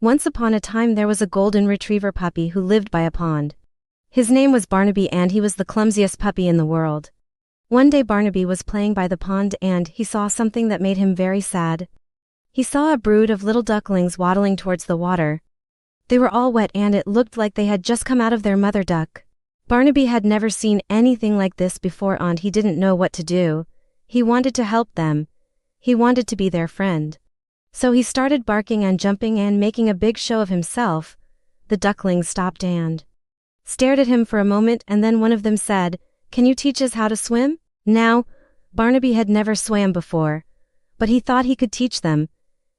Once upon a time there was a golden retriever puppy who lived by a pond. His name was Barnaby and he was the clumsiest puppy in the world. One day Barnaby was playing by the pond and he saw something that made him very sad. He saw a brood of little ducklings waddling towards the water. They were all wet and it looked like they had just come out of their mother duck. Barnaby had never seen anything like this before and he didn't know what to do. He wanted to help them. He wanted to be their friend. So he started barking and jumping and making a big show of himself. The ducklings stopped and stared at him for a moment and then one of them said, "Can you teach us how to swim?" Now, Barnaby had never swam before, but he thought he could teach them.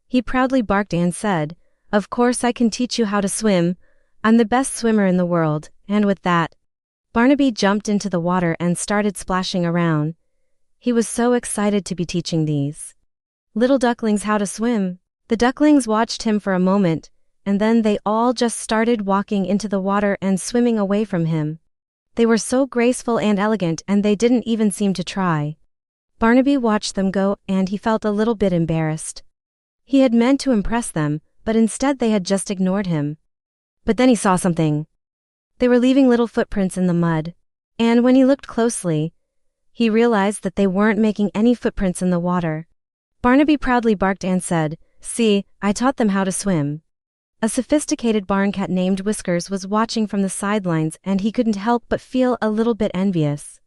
He proudly barked and said, "Of course I can teach you how to swim. I'm the best swimmer in the world," and with that, Barnaby jumped into the water and started splashing around. He was so excited to be teaching these little ducklings how to swim. The ducklings watched him for a moment, and then they all just started walking into the water and swimming away from him. They were so graceful and elegant and they didn't even seem to try. Barnaby watched them go and he felt a little bit embarrassed. He had meant to impress them, but instead they had just ignored him. But then he saw something. They were leaving little footprints in the mud. And when he looked closely, he realized that they weren't making any footprints in the water. Barnaby proudly barked and said, "See, I taught them how to swim." A sophisticated barn cat named Whiskers was watching from the sidelines and he couldn't help but feel a little bit envious.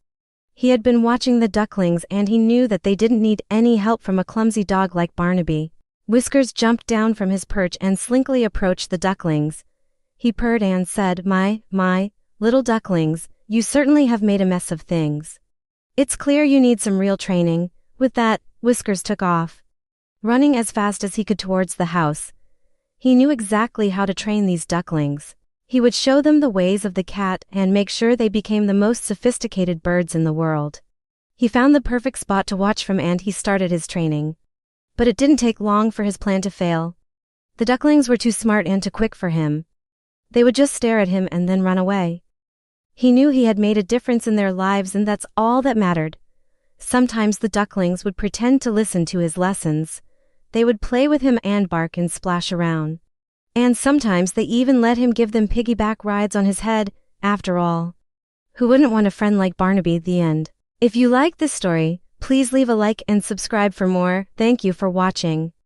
He had been watching the ducklings and he knew that they didn't need any help from a clumsy dog like Barnaby. Whiskers jumped down from his perch and slinkily approached the ducklings. He purred and said, My, little ducklings, you certainly have made a mess of things. It's clear you need some real training." With that, Whiskers took off, running as fast as he could towards the house. He knew exactly how to train these ducklings. He would show them the ways of the cat and make sure they became the most sophisticated birds in the world. He found the perfect spot to watch from and he started his training. But it didn't take long for his plan to fail. The ducklings were too smart and too quick for him. They would just stare at him and then run away. He knew he had made a difference in their lives and that's all that mattered. Sometimes the ducklings would pretend to listen to his lessons. They would play with him and bark and splash around. And sometimes they even let him give them piggyback rides on his head. After all, who wouldn't want a friend like Barnaby? The end. If you like this story, please leave a like and subscribe for more. Thank you for watching.